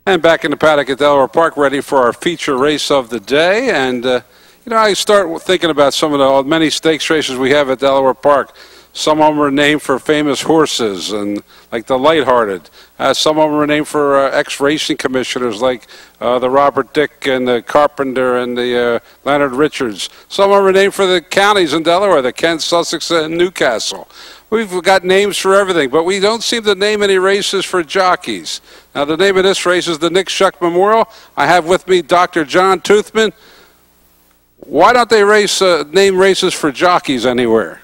And back in the paddock at Delaware Park, ready for our feature race of the day. And, you know, I start thinking about some of the many stakes races we have at Delaware Park. Some of them are named for famous horses, and like the Lighthearted. Some of them are named for ex-racing commissioners like the Robert Dick and the Carpenter and the Leonard Richards. Some of them are named for the counties in Delaware, the Kent, Sussex, and Newcastle. We've got names for everything, but we don't seem to name any races for jockeys. Now, the name of this race is the Nick Shuk Memorial. I have with me Dr. John TOOTHMAN. Why don't they name races for jockeys anywhere?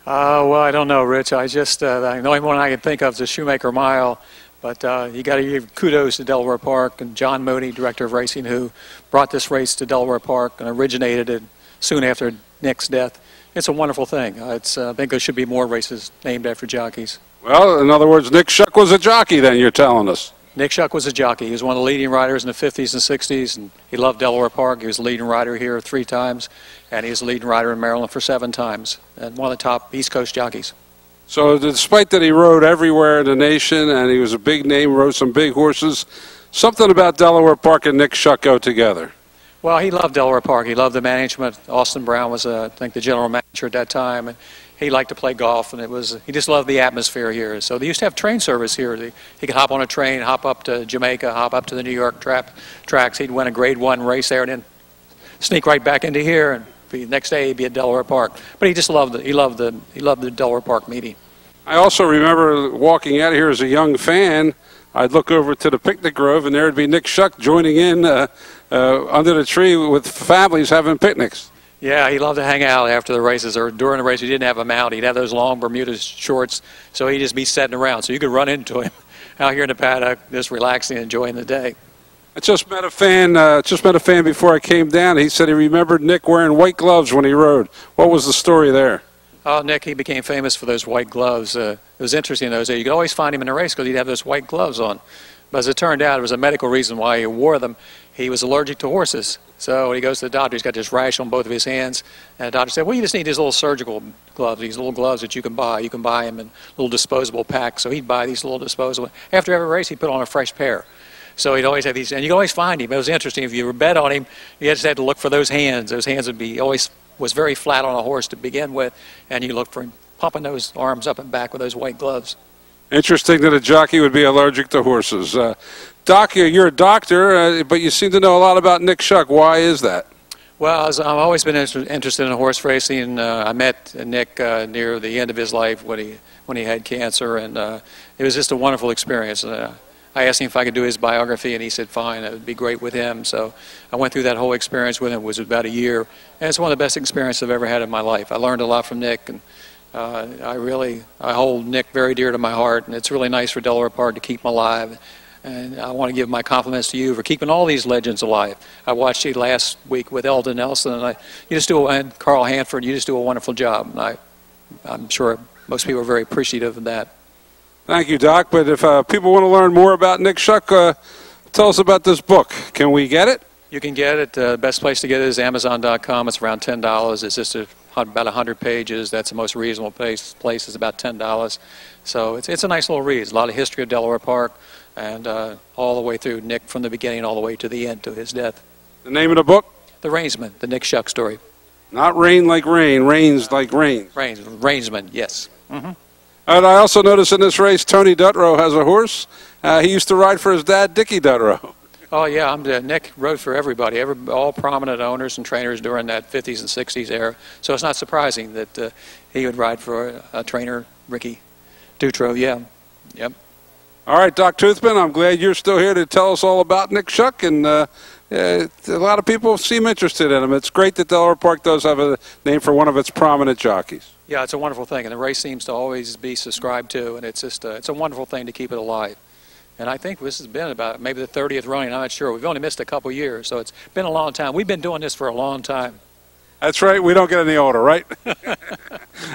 Well, I don't know, Rich. I just, the only one I can think of is the Shoemaker Mile. But you got to give kudos to Delaware Park and John Mooney, director of racing, who brought this race to Delaware Park and originated it soon after Nick's death. It's a wonderful thing. I think there should be more races named after jockeys. Well, in other words, Nick Shuk was a jockey then, you're telling us. Nick Shuk was a jockey. He was one of the leading riders in the 50s and 60s, and he loved Delaware Park. He was the leading rider here 3 times, and he was the leading rider in Maryland for 7 times, and one of the top East Coast jockeys. So despite that he rode everywhere in the nation, and he was a big name, rode some big horses, something about Delaware Park and Nick Shuk go together. Well, he loved Delaware Park. He loved the management. Austin Brown was, I think, the general manager at that time. And he liked to play golf, and he just loved the atmosphere here. So they used to have train service here. He could hop on a train, hop up to Jamaica, hop up to the New York tracks. He'd win a Grade 1 race there, and then sneak right back into here. And the next day he'd be at Delaware Park. But he just loved it. He loved the Delaware Park meeting. I also remember walking out of here as a young fan. I'd look over to the picnic grove, and there would be Nick Shuk joining in under the tree with families having picnics. Yeah, he loved to hang out after the races or during the race. He didn't have a mount. He'd have those long Bermuda shorts, so he'd just be sitting around. So you could run into him out here in the paddock, just relaxing, enjoying the day. I just met a fan before I came down. He said he remembered Nick wearing white gloves when he rode. What was the story there? Oh, Nick, he became famous for those white gloves. It was interesting in those days. You could always find him in a race because he'd have those white gloves on. But as it turned out, it was a medical reason why he wore them. He was allergic to horses. So when he goes to the doctor, he's got this rash on both of his hands. And the doctor said, well, you just need these little surgical gloves, these little gloves that you can buy. You can buy them in little disposable packs. So he'd buy these little disposable. After every race, he'd put on a fresh pair. So he'd always have these. And you could always find him. It was interesting. If you were bet on him, you just had to look for those hands. Those hands would be always was very flat on a horse to begin with. And you look for him pumping those arms up and back with those white gloves. Interesting that a jockey would be allergic to horses. Doc, you're a doctor, but you seem to know a lot about Nick Shuk. Why is that? Well, I've always been interested in horse racing. I met Nick near the end of his life when he had cancer, and it was just a wonderful experience. I asked him if I could do his biography, and he said fine, it would be great with him. So I went through that whole experience with him. It was about a year, and it's one of the best experiences I've ever had in my life. I learned a lot from Nick, and I hold Nick very dear to my heart, and it's really nice for Delaware Park to keep him alive. And I want to give my compliments to you for keeping all these legends alive. I watched you last week with Eldon Nelson, and Carl Hanford. You just do a wonderful job. And I'm sure most people are very appreciative of that. Thank you, Doc. But if people want to learn more about Nick Shuk, tell us about this book. Can we get it? You can get it. The best place to get it is Amazon.com. It's around $10. It's just about 100 pages. That's the most reasonable place is about $10. So it's a nice little read. It's a lot of history of Delaware Park, and all the way through Nick from the beginning all the way to the end, to his death. The name of the book? The Rainsman, the Nick Shuk story. Not rain like rain, rains like rain. Rainsman, yes. Mm-hmm. And I also noticed in this race, Tony Dutrow has a horse. He used to ride for his dad, Dickie Dutrow. Oh, yeah, Nick rode for everybody, all prominent owners and trainers during that 50s and 60s era. So it's not surprising that he would ride for a trainer, Ricky Dutrow, yeah. Yep. All right, Doc TOOTHMAN, I'm glad you're still here to tell us all about Nick Shuk, and a lot of people seem interested in him. It's great that Delaware Park does have a name for one of its prominent jockeys. Yeah, it's a wonderful thing, and the race seems to always be subscribed to, and it's just it's a wonderful thing to keep it alive. And I think this has been about maybe the 30th running. I'm not sure. We've only missed a couple years, so it's been a long time. We've been doing this for a long time. That's right. We don't get any older, right?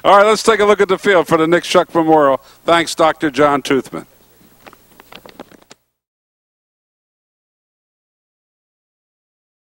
All right, let's take a look at the field for the Nick Shuk Memorial. Thanks, Dr. John TOOTHMAN.